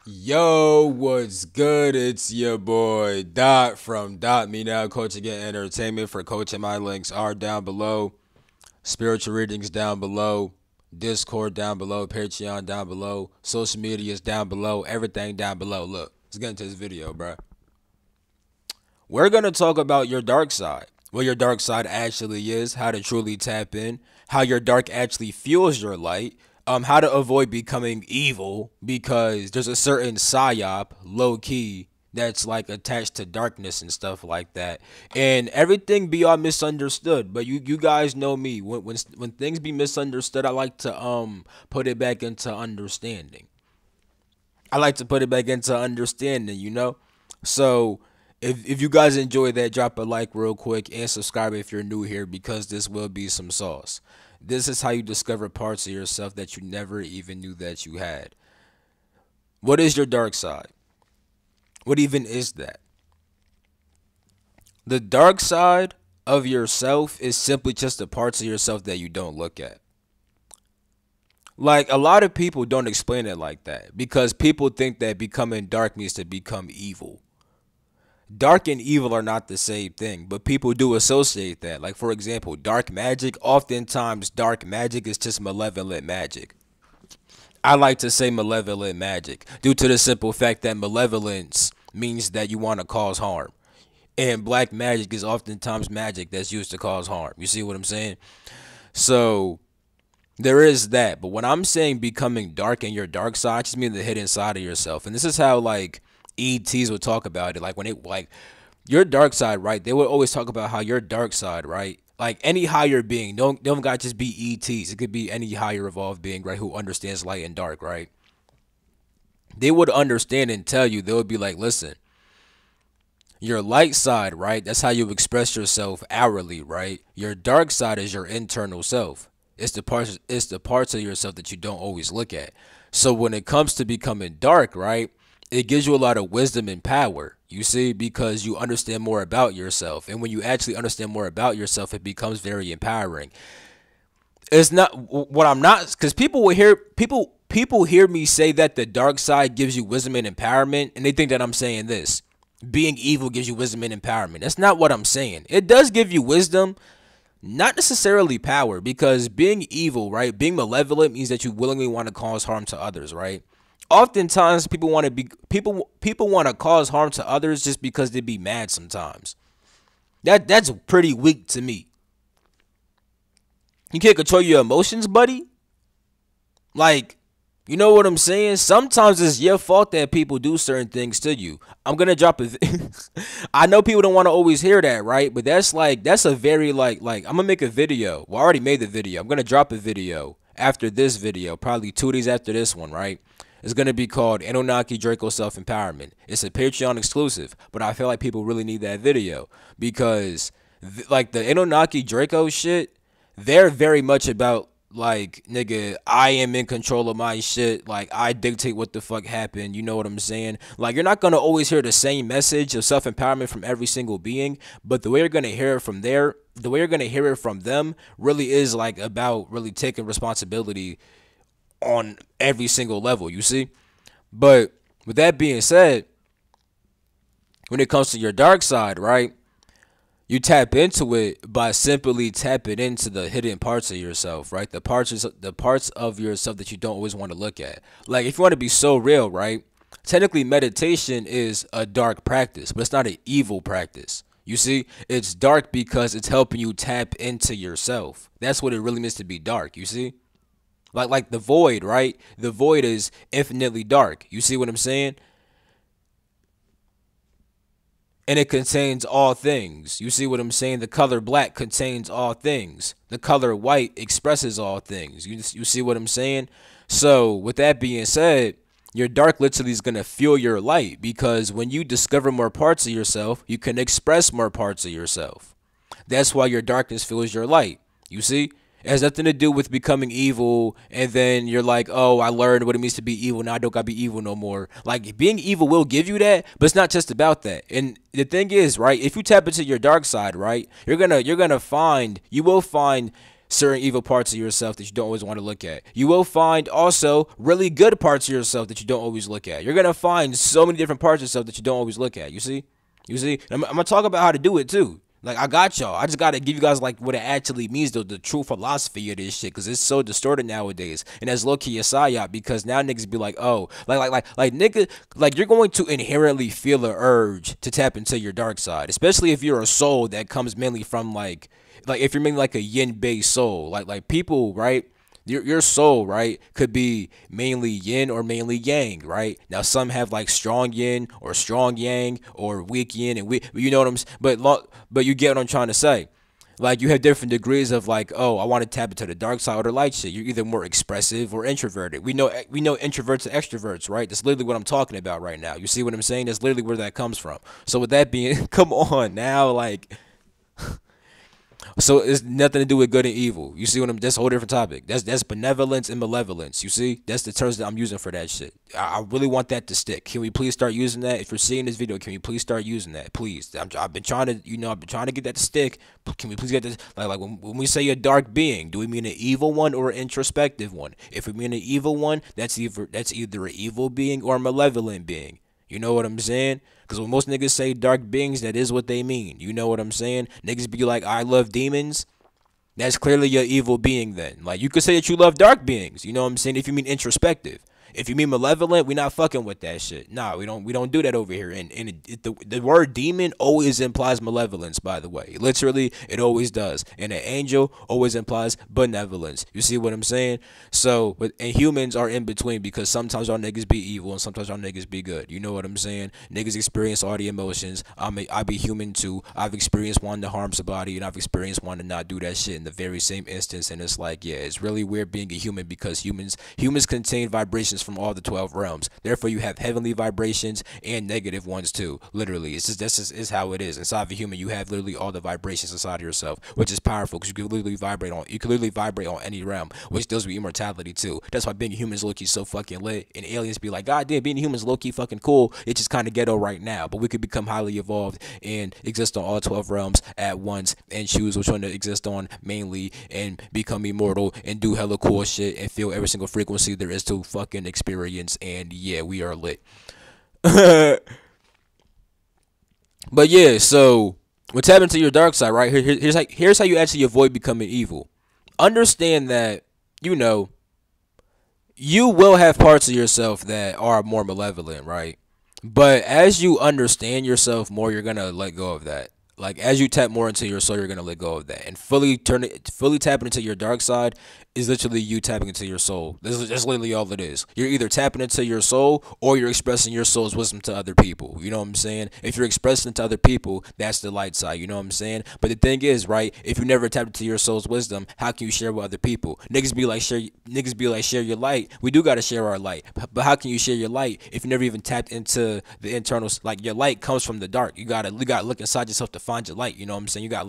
Yo, what's good? It's your boy Dot from Dot Me Now Coaching and Entertainment. For coaching, my links are down below. Spiritual readings down below. Discord down below. Patreon down below. Social media is down below. Everything down below. Look, let's get into this video, bro. We're gonna talk about your dark side. What your dark side actually is, how to truly tap in, how your dark actually fuels your light, how to avoid becoming evil because there's a certain psyop, low key, that's like attached to darkness and stuff like that. And everything be all misunderstood. But you guys know me. When things be misunderstood, I like to put it back into understanding. I like to put it back into understanding. So if you guys enjoy that, drop a like real quick and subscribe if you're new here because this will be some sauce. This is how you discover parts of yourself that you never even knew that you had. What is your dark side? What even is that? The dark side of yourself is simply just the parts of yourself that you don't look at. Like, a lot of people don't explain it like that because people think that becoming dark means to become evil. Dark and evil are not the same thing, but people do associate that. Like, for example, dark magic. Oftentimes, dark magic is just malevolent magic. I like to say malevolent magic due to the simple fact that malevolence means that you want to cause harm. And black magic is oftentimes magic that's used to cause harm. You see what I'm saying? So there is that. But when I'm saying becoming dark in your dark side, I just mean the hidden side of yourself. And this is how like ETs would talk about it. Like when it like your dark side, right? They would always talk about how your dark side, right? Like any higher being, don't got to just be ETs. It could be any higher evolved being, right? Who understands light and dark, right? They would understand and tell you. They would be like, listen, your light side, right? That's how you express yourself outwardly, right? Your dark side is your internal self. It's the parts of yourself that you don't always look at. So when it comes to becoming dark, right? It gives you a lot of wisdom and power, you see, because you understand more about yourself. And when you actually understand more about yourself, it becomes very empowering. It's not what I'm not, because people hear me say that the dark side gives you wisdom and empowerment, and they think that I'm saying this. Being evil gives you wisdom and empowerment. That's not what I'm saying. It does give you wisdom, not necessarily power, because being evil, right? Being malevolent means that you willingly want to cause harm to others, right? Oftentimes people want to cause harm to others just because they be mad sometimes. That's pretty weak to me. You can't control your emotions, buddy? Like, you know what I'm saying? Sometimes it's your fault that people do certain things to you. I'm gonna drop a. I know people don't want to always hear that, right? But that's a very like I'm gonna make a video. Well, I already made the video. I'm gonna drop a video after this video, probably 2 days after this one, right? It's gonna be called Anunnaki Draco Self Empowerment. It's a Patreon exclusive, but I feel like people really need that video because, like the Anunnaki Draco shit, they're very much about like, nigga, I am in control of my shit. Like, I dictate what the fuck happened. You know what I'm saying? Like, you're not gonna always hear the same message of self empowerment from every single being, but the way you're gonna hear it from the way you're gonna hear it from them, really is like about really taking responsibility on every single level. You see? But with that being said, when it comes to your dark side, right? You tap into it by simply tapping into the hidden parts of yourself, right? The parts of yourself that you don't always want to look at. Like, if you want to be so real, right? Technically, meditation is a dark practice, but it's not an evil practice. You see, it's dark because it's helping you tap into yourself. That's what it really means to be dark. You see, like the void, right? The void is infinitely dark. You see what I'm saying? And it contains all things. You see what I'm saying? The color black contains all things. The color white expresses all things. You see what I'm saying? So, with that being said, your dark literally is going to fuel your light because when you discover more parts of yourself, you can express more parts of yourself. That's why your darkness fuels your light. You see? It has nothing to do with becoming evil, and then you're like, oh, I learned what it means to be evil. Now I don't gotta be evil no more. Like, being evil will give you that, but it's not just about that. And the thing is, right, if you tap into your dark side, right, you will find certain evil parts of yourself that you don't always want to look at. You will find also really good parts of yourself that you don't always look at. You're gonna find so many different parts of yourself that you don't always look at. You see? You see? I'm gonna talk about how to do it too. Like, I got y'all. I just gotta give you guys like what it actually means, though, the true philosophy of this shit, because it's so distorted nowadays, and that's low key a psyop. Because now niggas be like, oh, like nigga, like you're going to inherently feel an urge to tap into your dark side, especially if you're a soul that comes mainly from like if you're mainly like a yin based soul, like people, right? Your soul, right, could be mainly yin or mainly yang, right? Now some have like strong yin or strong yang or weak yin and weak, you know what I'm saying? But you get what I'm trying to say. Like you have different degrees of like, oh, I want to tap into the dark side or the light shit. You're either more expressive or introverted. We know introverts and extroverts, right? That's literally what I'm talking about right now. You see what I'm saying? That's literally where that comes from. So with that being, come on now, like. So it's nothing to do with good and evil. You see what I'm? That's a whole different topic. That's benevolence and malevolence. You see, that's the terms that I'm using for that shit. I really want that to stick. Can we please start using that? If you're seeing this video, can we please start using that, please? I've been trying to, I've been trying to get that to stick. Can we please get this? Like when we say a dark being, do we mean an evil one or an introspective one? If we mean an evil one, that's either an evil being or a malevolent being. You know what I'm saying? Because when most niggas say dark beings, that is what they mean. You know what I'm saying? Niggas be like, I love demons. That's clearly your evil being then. Like, you could say that you love dark beings. You know what I'm saying? If you mean introspective. If you mean malevolent, we're not fucking with that shit. Nah, we don't do that over here. And the word demon always implies malevolence, by the way. Literally, it always does. And an angel always implies benevolence. You see what I'm saying? So, and humans are in between, because sometimes y'all niggas be evil and sometimes y'all niggas be good. You know what I'm saying? Niggas experience all the emotions. I be human too. I've experienced wanting to harm somebody, and I've experienced wanting to not do that shit in the very same instance. And it's like, yeah, it's really weird being a human, because humans contain vibrations from all the 12 realms. Therefore, you have heavenly vibrations and negative ones too. Literally, it's just this is how it is. Inside of a human, you have literally all the vibrations inside of yourself, which is powerful, because you can literally vibrate on any realm, which deals with immortality too. That's why being a human is low-key so fucking lit. And aliens be like, God damn, being a human is low-key fucking cool. It's just kind of ghetto right now, but we could become highly evolved and exist on all 12 realms at once, and choose which one to exist on mainly, and become immortal and do hella cool shit and feel every single frequency there is to fucking experience. And yeah, we are lit. But yeah, so when tapping into your dark side, right? Here's how you actually avoid becoming evil. Understand that, you will have parts of yourself that are more malevolent, right? But as you understand yourself more, you're gonna let go of that. Like, as you tap more into your soul, you're gonna let go of that, and fully tapping into your dark side is literally you tapping into your soul. That's literally all it is. You're either tapping into your soul, or you're expressing your soul's wisdom to other people. You know what I'm saying? If you're expressing it to other people, that's the light side. You know what I'm saying? But the thing is, right? If you never tapped into your soul's wisdom, how can you share with other people? Niggas be like, share your light. We do gotta share our light, but how can you share your light if you never even tapped into the internals? Like, your light comes from the dark. You gotta look inside yourself to find your light. You know what I'm saying? You gotta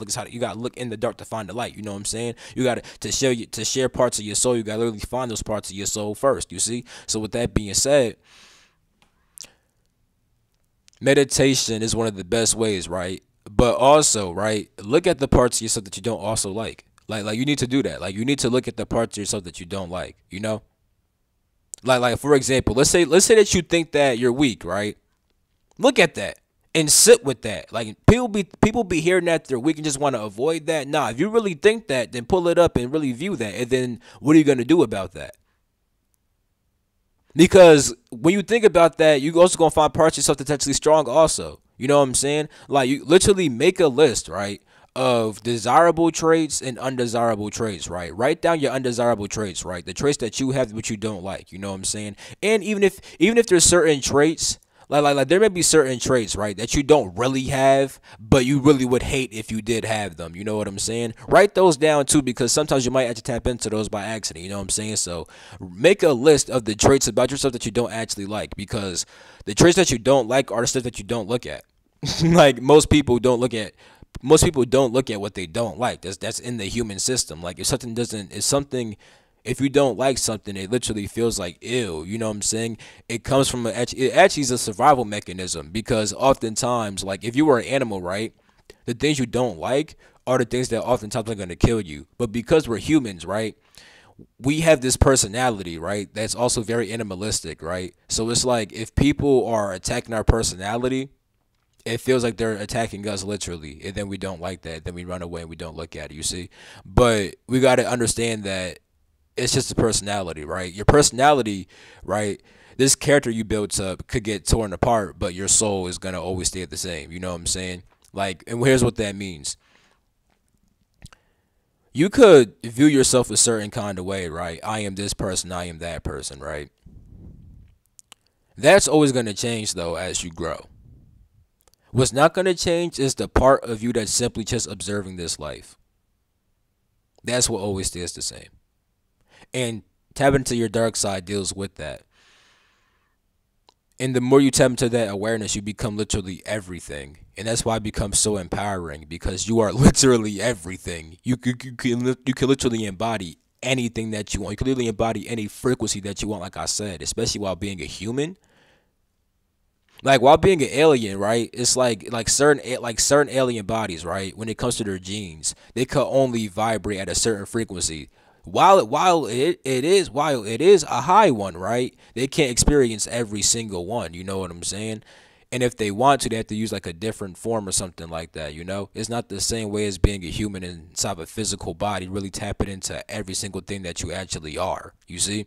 look in the dark to find the light. You know what I'm saying? You gotta to share parts of your soul. You gotta literally find those parts of your soul first. You see? So with that being said, meditation is one of the best ways, right? But also, right, look at the parts of yourself that you don't also like. Like you need to do that. Like, you need to look at the parts of yourself that you don't like. You know? Like for example, let's say that you think that you're weak, right? Look at that and sit with that. Like, people be hearing that they're weak and just want to avoid that. Nah, if you really think that, then pull it up and really view that. And then what are you going to do about that? Because when you think about that, you also going to find parts of yourself that's actually strong also. You know what I'm saying? Like, you literally make a list, right, of desirable traits and undesirable traits, right? Write down your undesirable traits, right? The traits that you have which you don't like, you know what I'm saying? And even if there's certain traits, like there may be certain traits, right, that you don't really have, but you really would hate if you did have them. You know what I'm saying? Write those down too, because sometimes you might have to tap into those by accident. You know what I'm saying? So make a list of the traits about yourself that you don't actually like, because the traits that you don't like are the stuff that you don't look at. Like, most people don't look at what they don't like. That's in the human system. Like, if you don't like something, it literally feels like ew. You know what I'm saying? It comes from it actually is a survival mechanism, because oftentimes, like, if you were an animal, right, the things you don't like are the things that oftentimes are going to kill you. But because we're humans, right? We have this personality, right? That's also very animalistic, right? So it's like if people are attacking our personality, it feels like they're attacking us literally, and then we don't like that. Then we run away and we don't look at it. You see, but we got to understand that it's just a personality, right? Your personality, right? This character you built up could get torn apart, but your soul is gonna always stay the same. You know what I'm saying? Like, and here's what that means. You could view yourself a certain kind of way, right? I am this person, I am that person, right? That's always gonna change though as you grow. What's not gonna change is the part of you that's simply just observing this life. That's what always stays the same. And tapping into your dark side deals with that. And the more you tap into that awareness, you become literally everything. And that's why it becomes so empowering because you are literally everything. You can literally embody anything that you want. You can literally embody any frequency that you want, like I said, especially while being a human. Like while being an alien, right? It's like certain alien bodies, right? When it comes to their genes, they could only vibrate at a certain frequency. While it is a high one, right? They can't experience every single one. You know what I'm saying? And if they want to, they have to use like a different form or something like that. You know, it's not the same way as being a human inside of a physical body. Really tapping into every single thing that you actually are. You see,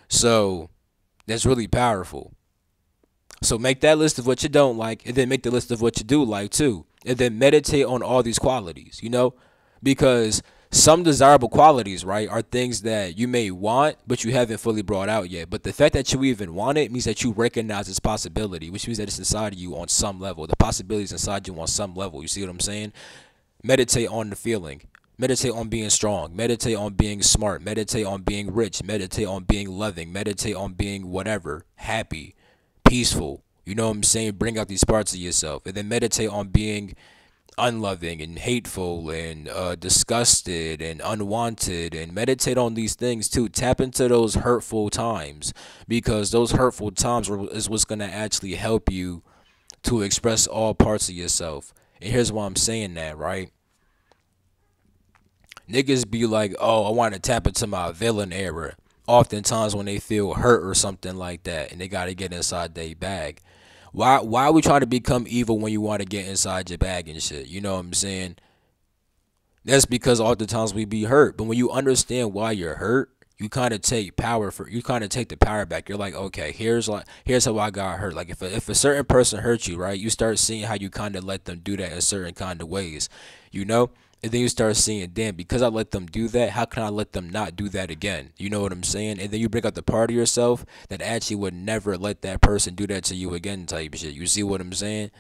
so that's really powerful. So make that list of what you don't like, and then make the list of what you do like too, and then meditate on all these qualities. You know, because some desirable qualities, right, are things that you may want, but you haven't fully brought out yet. But the fact that you even want it means that you recognize its possibility, which means that it's inside of you on some level. The possibilities inside you on some level. You see what I'm saying? Meditate on the feeling. Meditate on being strong. Meditate on being smart. Meditate on being rich. Meditate on being loving. Meditate on being whatever, happy, peaceful. You know what I'm saying? Bring out these parts of yourself. And then meditate on being unloving and hateful and disgusted and unwanted, and meditate on these things too. Tap into those hurtful times because those hurtful times is what's going to actually help you to express all parts of yourself. And here's why I'm saying that, right? Niggas be like, oh, I want to tap into my villain era. Oftentimes when they feel hurt or something like that and they got to get inside their bag. Why are we trying to become evil when you want to get inside your bag and shit? You know what I'm saying? That's because oftentimes we be hurt. But when you understand why you're hurt, you kind of take the power back. You're like, okay, here's how I got hurt. Like if a certain person hurts you, right, you start seeing how you kind of let them do that in certain kind of ways, you know. And then you start seeing, damn, because I let them do that, how can I let them not do that again? You know what I'm saying? And then you bring out the part of yourself that actually would never let that person do that to you again, type shit. You see what I'm saying?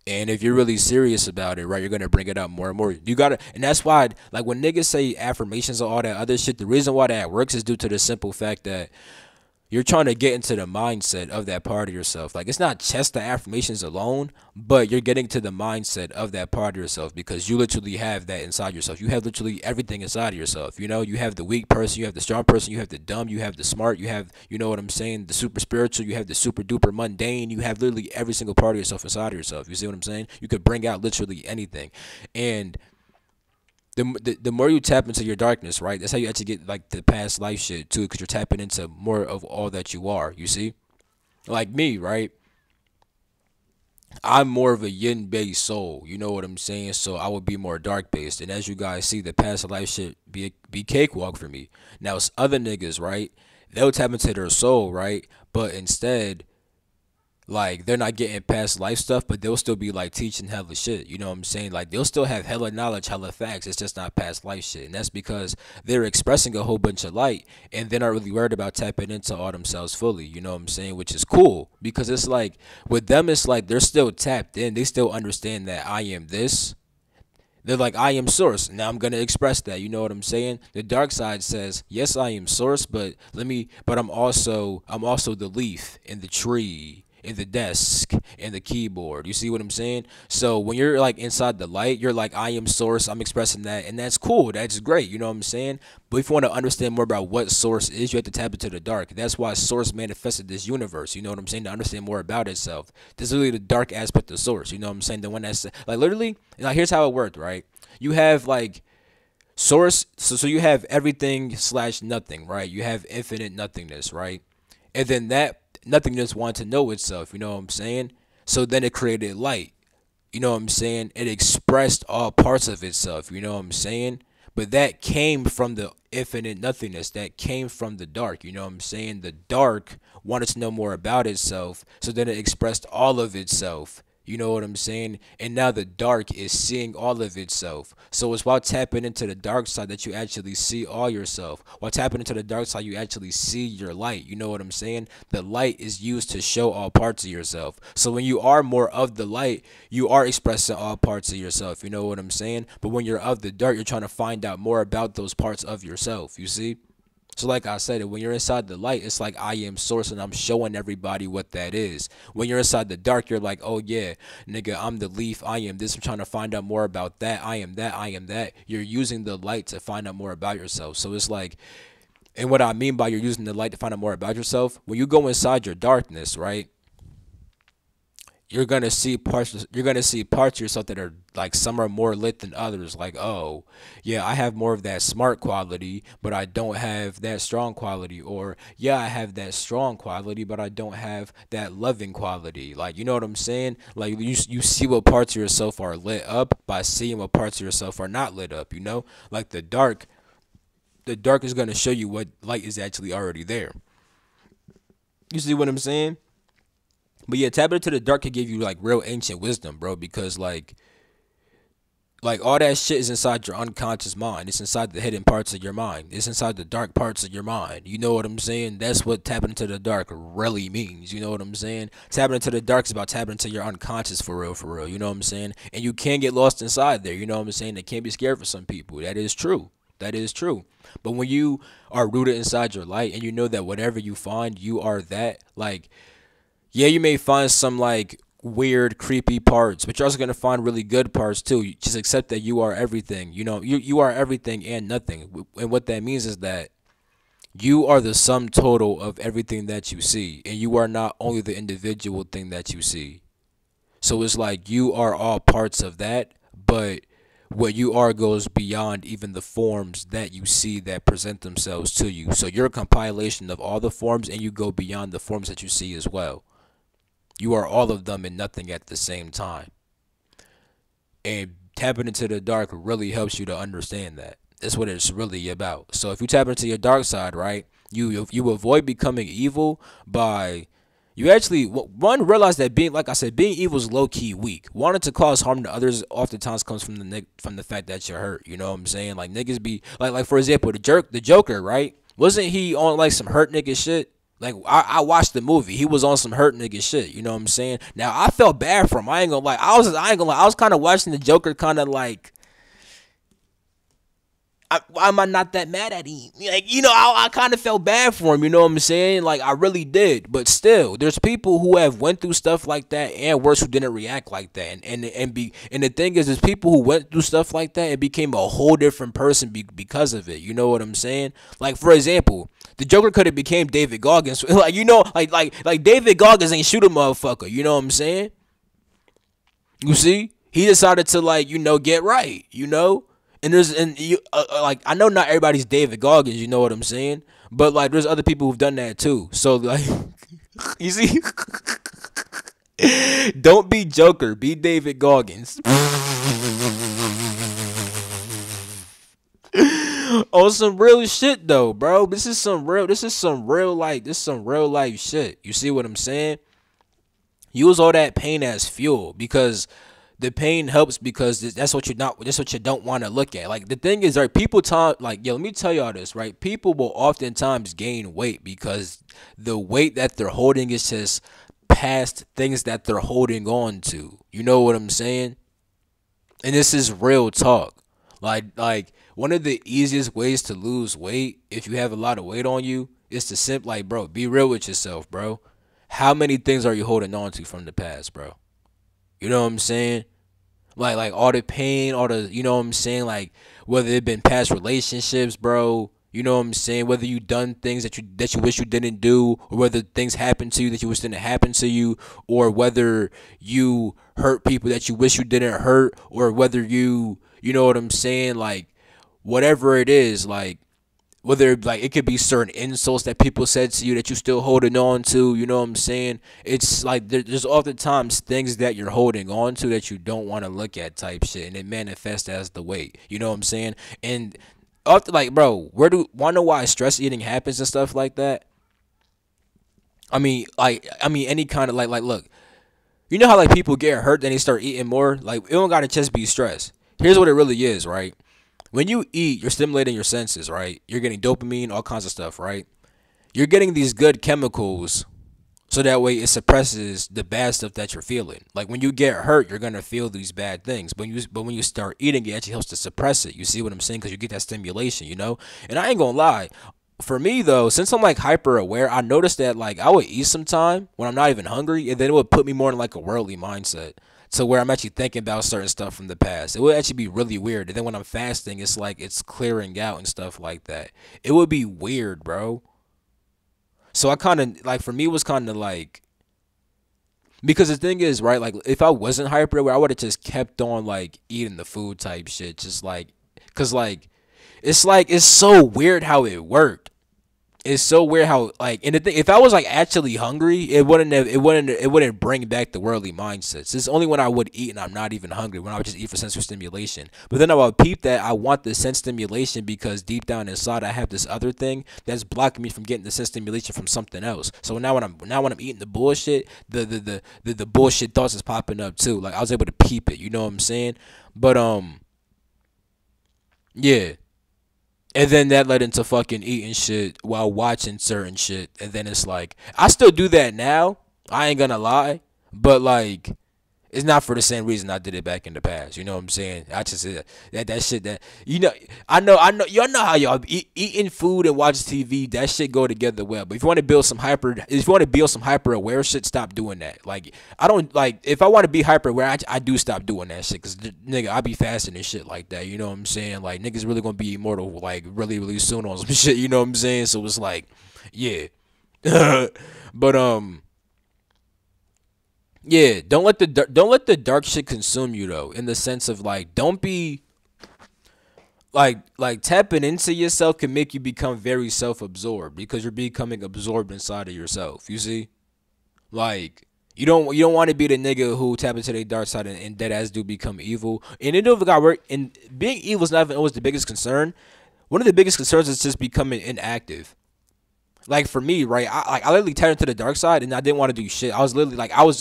And if you're really serious about it, right, you're gonna bring it out more and more. You gotta, and that's why, like when niggas say affirmations or all that other shit, the reason why that works is due to the simple fact that you're trying to get into the mindset of that part of yourself. Like it's not just the affirmations alone, but you're getting to the mindset of that part of yourself because you literally have that inside yourself. You have literally everything inside of yourself. You know, you have the weak person, you have the strong person, you have the dumb, you have the smart, you have, you know what I'm saying, the super spiritual, you have the super duper mundane. You have literally every single part of yourself inside of yourself. You see what I'm saying? You could bring out literally anything. And the more you tap into your darkness, right? That's how you actually get like the past life shit too, because you're tapping into more of all that you are. You see, like me, right? I'm more of a yin based soul. You know what I'm saying? So I would be more dark based. And as you guys see, the past life shit be cakewalk for me. Now it's other niggas, right? They'll tap into their soul, right? But instead, like they're not getting past life stuff, but they'll still be like teaching hella shit. You know what I'm saying? Like they'll still have hella knowledge, hella facts. It's just not past life shit, and that's because they're expressing a whole bunch of light, and they're not really worried about tapping into all themselves fully. You know what I'm saying? Which is cool because it's like with them, it's like they're still tapped in. They still understand that I am this. They're like, I am source. Now I'm gonna express that. You know what I'm saying? The dark side says, yes, I am source, but I'm also the leaf in the tree, in the desk, in the keyboard. You see what I'm saying? So when you're like inside the light, you're like, I am source. I'm expressing that, and that's cool. That's great. You know what I'm saying? But if you want to understand more about what source is, you have to tap into the dark. That's why source manifested this universe. You know what I'm saying? To understand more about itself. This is really the dark aspect of source. You know what I'm saying? The one that's like literally, like here's how it worked, right? You have like source, so you have everything slash nothing, right? You have infinite nothingness, right? And then that nothingness wanted to know itself, you know what I'm saying? So then it created light. You know what I'm saying? It expressed all parts of itself. You know what I'm saying? But that came from the infinite nothingness. That came from the dark. You know what I'm saying? The dark wanted to know more about itself. So then it expressed all of itself. You know what I'm saying? And now the dark is seeing all of itself. So it's while tapping into the dark side that you actually see all yourself. While tapping into the dark side, you actually see your light. You know what I'm saying? The light is used to show all parts of yourself. So when you are more of the light, you are expressing all parts of yourself. You know what I'm saying? But when you're of the dark, you're trying to find out more about those parts of yourself. You see? So like I said, when you're inside the light, it's like I am source and I'm showing everybody what that is. When you're inside the dark, you're like, oh yeah, nigga, I'm the leaf. I am this. I'm trying to find out more about that. I am that. I am that. You're using the light to find out more about yourself. So it's like, and what I mean by you're using the light to find out more about yourself, when you go inside your darkness, right? You're gonna see parts of yourself that are like some are more lit than others. Like, oh yeah, I have more of that smart quality, but I don't have that strong quality. Or yeah, I have that strong quality, but I don't have that loving quality. Like, you know what I'm saying? Like, you see what parts of yourself are lit up by seeing what parts of yourself are not lit up, you know? Like the dark is gonna show you what light is actually already there. You see what I'm saying? But yeah, tapping into the dark could give you like real ancient wisdom, bro, because like all that shit is inside your unconscious mind. It's inside the hidden parts of your mind. It's inside the dark parts of your mind. You know what I'm saying? That's what tapping into the dark really means. You know what I'm saying? Tapping into the dark is about tapping into your unconscious for real, for real. You know what I'm saying? And you can get lost inside there. You know what I'm saying? It can be scary for some people. That is true. That is true. But when you are rooted inside your light and you know that whatever you find, you are that, like, yeah, you may find some like weird, creepy parts, but you're also gonna find really good parts too. You just accept that you are everything. You know, you are everything and nothing. And what that means is that you are the sum total of everything that you see, and you are not only the individual thing that you see. So it's like you are all parts of that, but what you are goes beyond even the forms that you see that present themselves to you. So you're a compilation of all the forms, and you go beyond the forms that you see as well. You are all of them and nothing at the same time. And tapping into the dark really helps you to understand that. That's what it's really about. So if you tap into your dark side, right, you avoid becoming evil by you actually one realize that being like I said, being evil is low key weak. Wanting to cause harm to others oftentimes comes from the fact that you're hurt. You know what I'm saying? Like niggas be like for example, the Joker, right? Wasn't he on like some hurt nigga shit? Like I watched the movie. He was on some hurt nigga shit. You know what I'm saying? Now I felt bad for him. I ain't gonna lie. I ain't gonna lie. I was kind of watching the Joker, kind of like why am I not that mad at him? Like, you know, I kind of felt bad for him, you know what I'm saying? Like, I really did. But still, there's people who have went through stuff like that and worse who didn't react like that. And the thing is, there's people who went through stuff like that and became a whole different person because of it. You know what I'm saying? Like, for example, the Joker could have became David Goggins. Like, you know, like David Goggins ain't shoot a motherfucker. You know what I'm saying? You see? He decided to, like, you know, get right, you know? And you like I know not everybody's David Goggins, you know what I'm saying? But like there's other people who've done that too. So like you see, don't be Joker, be David Goggins. On some real shit though, bro. This is some real life shit. You see what I'm saying? Use all that pain as fuel because the pain helps because that's what you don't want to look at. Like the thing is, right? People talk like, yo, let me tell y'all this, right? People will oftentimes gain weight because the weight that they're holding is just past things that they're holding on to. You know what I'm saying? And this is real talk. Like one of the easiest ways to lose weight if you have a lot of weight on you is to like, bro, be real with yourself, bro. How many things are you holding on to from the past, bro? You know what I'm saying? Like all the pain, all the, you know what I'm saying? Like whether it been past relationships, bro. You know what I'm saying? Whether you done things that you wish you didn't do, or whether things happened to you that you wish didn't happen to you, or whether you hurt people that you wish you didn't hurt, or whether You know what I'm saying? Like whatever it is, like whether like it could be certain insults that people said to you that you still holding on to, you know what I'm saying? It's like there's oftentimes things that you're holding on to that you don't want to look at type shit, and it manifests as the weight, you know what I'm saying? And often, like, bro, where do wanna know why stress eating happens and stuff like that? I mean any kind of like look, you know how like people get hurt then they start eating more? Like it don't gotta just be stress. Here's what it really is, right? When you eat, you're stimulating your senses, right? You're getting dopamine, all kinds of stuff, right? You're getting these good chemicals so that way it suppresses the bad stuff that you're feeling. Like when you get hurt, you're gonna feel these bad things. But when you start eating, it actually helps to suppress it. You see what I'm saying? Because you get that stimulation, you know. And I ain't gonna lie. For me though, since I'm like hyper aware, I noticed that like I would eat sometime when I'm not even hungry, and then it would put me more in like a worldly mindset. To where I'm actually thinking about certain stuff from the past. It would actually be really weird. And then when I'm fasting, it's like it's clearing out and stuff like that. It would be weird, bro. So I kind of like for me it was kind of like because the thing is right like if I wasn't hyper aware I would have just kept on like eating the food type shit just like it's so weird how it worked. It's so weird how like and the thing if I was like actually hungry it wouldn't bring back the worldly mindsets. It's only when I would eat and I'm not even hungry when I would just eat for sensory stimulation. But then I would peep that I want the sense stimulation because deep down inside I have this other thing that's blocking me from getting the sense stimulation from something else. So now when I'm eating the bullshit, the bullshit thoughts is popping up too. Like I was able to peep it. You know what I'm saying? But yeah. And then that led into fucking eating shit while watching certain shit. And then it's like, I still do that now. I ain't gonna lie. But like, it's not for the same reason I did it back in the past. You know what I'm saying? I just that shit that you know. I know. Y'all know how y'all eating food and watching TV. That shit go together well. But if you want to build some if you want to build some hyper aware shit, stop doing that. Like I don't like if I want to be hyper aware, I do stop doing that shit. Cause nigga, I be fasting and shit like that. You know what I'm saying? Like niggas really gonna be immortal like really soon on some shit. You know what I'm saying? So it's like, yeah. But yeah, don't let the dark shit consume you though. In the sense of like, don't be like tapping into yourself can make you become very self absorbed because you're becoming absorbed inside of yourself. You see, like you don't want to be the nigga who tap into their dark side and dead ass do become evil. And it never got work. And being evil is not even always the biggest concern. One of the biggest concerns is just becoming inactive. Like for me, right? I literally turned to the dark side and I didn't want to do shit. I was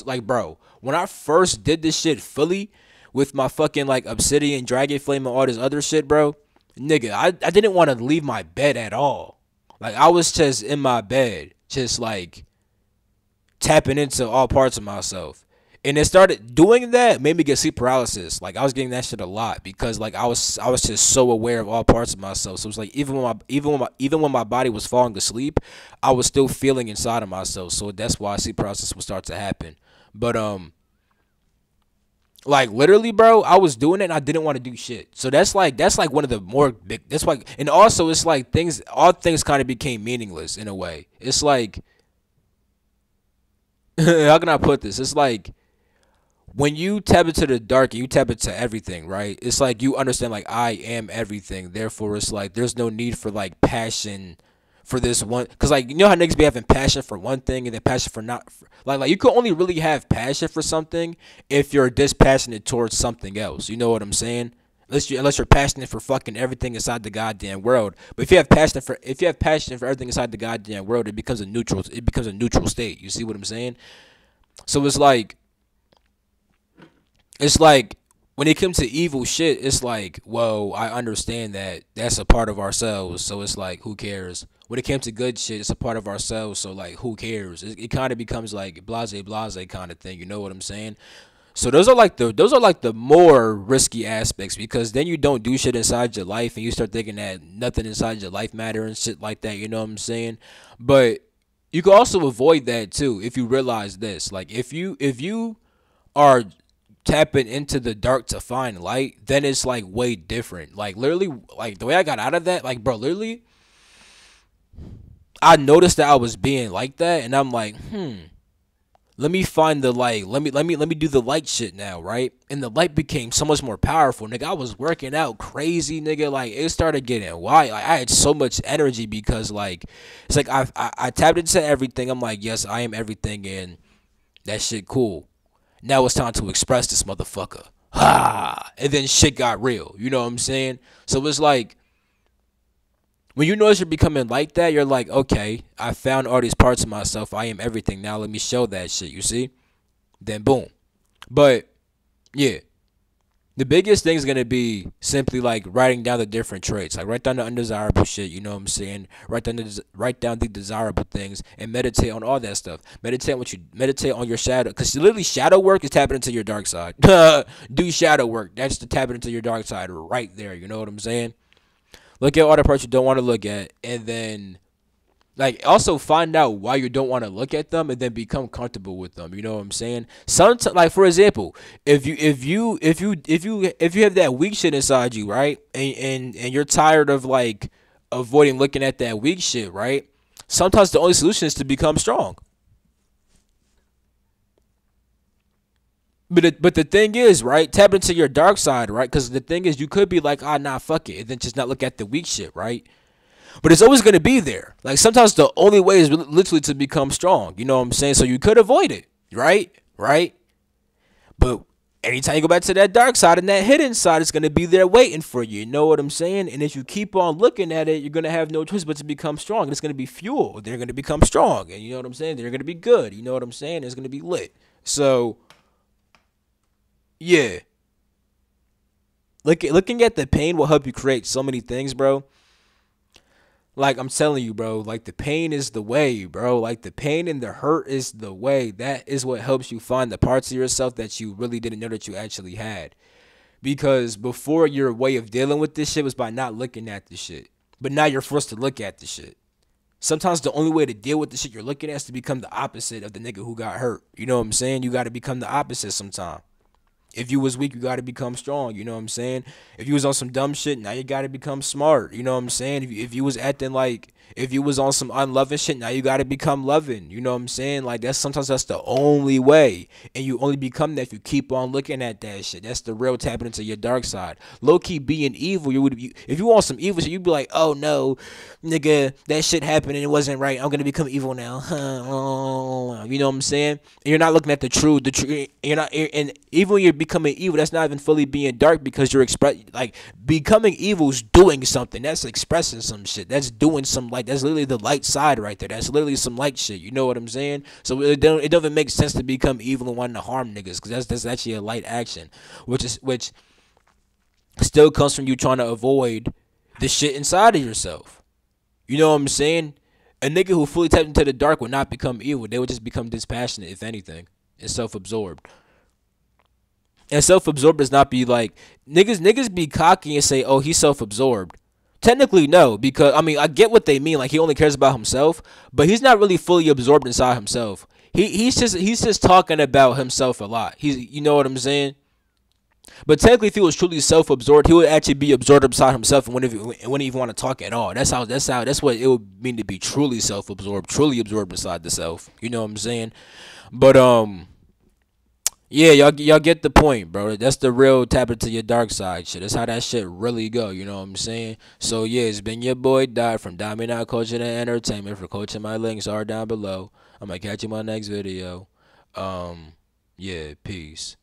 like, bro, when I first did this shit fully with my fucking like obsidian, dragon flame, and all this other shit, bro, nigga, I didn't want to leave my bed at all. Like I was just in my bed, just like tapping into all parts of myself. And it started doing that made me get sleep paralysis. Like I was getting that shit a lot because like I was just so aware of all parts of myself. So it was like even when my body was falling asleep, I was still feeling inside of myself. So that's why sleep paralysis would start to happen. But like literally, bro, I was doing it and I didn't want to do shit. So that's like one of the more big. That's why, and also it's like all things kind of became meaningless in a way. It's like how can I put this? It's like when you tap into the dark and you tap into everything, right? It's like you understand like I am everything. Therefore, it's like there's no need for like passion for this one. Cause like you know how niggas be having passion for one thing and then passion for not like you could only really have passion for something if you're dispassionate towards something else. You know what I'm saying? Unless you're passionate for fucking everything inside the goddamn world. But if you have passion for everything inside the goddamn world, it becomes a neutral state. You see what I'm saying? So it's like when it comes to evil shit, it's like, whoa, I understand that that's a part of ourselves. So it's like, who cares? When it came to good shit, it's a part of ourselves. So like, who cares? It kind of becomes like blase kind of thing. You know what I'm saying? So those are like the more risky aspects because then you don't do shit inside your life and you start thinking that nothing inside your life matter and shit like that. You know what I'm saying? But you can also avoid that too if you realize this. Like if you are tapping into the dark to find light, then it's like way different. Like literally, like the way I got out of that, like bro, literally, I noticed that I was being like that, and I'm like, let me find the light. Let me do the light shit now, right? And the light became so much more powerful, nigga. I was working out crazy, nigga. Like it started getting wild. Like, I had so much energy because like it's like I tapped into everything. I'm like, yes, I am everything, and that shit cool. Now it's time to express this motherfucker. Ha! And then shit got real. You know what I'm saying? So it's like when you notice you're becoming like that, you're like, okay, I found all these parts of myself. I am everything. Now let me show that shit. You see? Then boom. But yeah, the biggest thing is gonna be simply like writing down the different traits. Like write down the undesirable shit. You know what I'm saying? Write down the desirable things and meditate on all that stuff. Meditate on your shadow, because literally shadow work is tapping into your dark side. Do shadow work. That's to tap into your dark side right there. You know what I'm saying? Look at all the parts you don't want to look at, and then like also find out why you don't want to look at them, and then become comfortable with them. You know what I'm saying? Sometimes, like for example, if you have that weak shit inside you, right, and you're tired of like avoiding looking at that weak shit, right? Sometimes the only solution is to become strong. But the thing is, right? Tap into your dark side, right? Because the thing is, you could be like, ah, nah, fuck it, and then just not look at the weak shit, right? But it's always gonna be there. Like sometimes the only way is literally to become strong. You know what I'm saying? So you could avoid it, right? Right? But anytime you go back to that dark side and that hidden side, it's gonna be there waiting for you. You know what I'm saying? And if you keep on looking at it, you're gonna have no choice but to become strong. And it's gonna be fuel. They're gonna become strong, and you know what I'm saying? They're gonna be good. You know what I'm saying? It's gonna be lit. So yeah, looking at the pain will help you create so many things, bro. Like I'm telling you, bro, like the pain is the way, bro. Like the pain and the hurt is the way. That is what helps you find the parts of yourself that you really didn't know that you actually had. Because before, your way of dealing with this shit was by not looking at the shit. But now you're forced to look at the shit. Sometimes the only way to deal with the shit you're looking at is to become the opposite of the nigga who got hurt. You know what I'm saying? You got to become the opposite sometimes. If you was weak, you gotta become strong. You know what I'm saying? If you was on some dumb shit, now you gotta become smart. You know what I'm saying? If you was acting like, if you was on some unloving shit, now you gotta become loving. You know what I'm saying? Like that's the only way, and you only become that if you keep on looking at that shit. That's the real tapping into your dark side. Low key being evil, if you want some evil shit, you'd be like, oh no, nigga, that shit happened and it wasn't right. I'm gonna become evil now. You know what I'm saying? And you're not looking at the truth. You're not, and even when you're becoming evil, that's not even fully being dark, because you're like becoming evil is doing something. That's expressing some shit. That's doing some, like, that's literally the light side right there. That's literally some light shit. You know what I'm saying? So it doesn't make sense to become evil and wanting to harm niggas, because that's actually a light action, which still comes from you trying to avoid the shit inside of yourself. You know what I'm saying? A nigga who fully tapped into the dark would not become evil. They would just become dispassionate, if anything, and self-absorbed. And self-absorbed does not be like niggas be cocky and say, oh, he's self-absorbed. Technically, no, because I mean I get what they mean. Like he only cares about himself, but he's not really fully absorbed inside himself. He's just talking about himself a lot. You know what I'm saying? But technically, if he was truly self-absorbed, he would actually be absorbed inside himself and wouldn't even want to talk at all. That's what it would mean to be truly self-absorbed, truly absorbed inside the self. You know what I'm saying? But yeah, y'all get the point, bro. That's the real tap into your dark side shit. That's how that shit really go. You know what I'm saying? So yeah, it's been your boy Dot from Diamond Out Coaching and Entertainment. For coaching, my links are down below. I'm gonna catch you in my next video. Yeah, peace.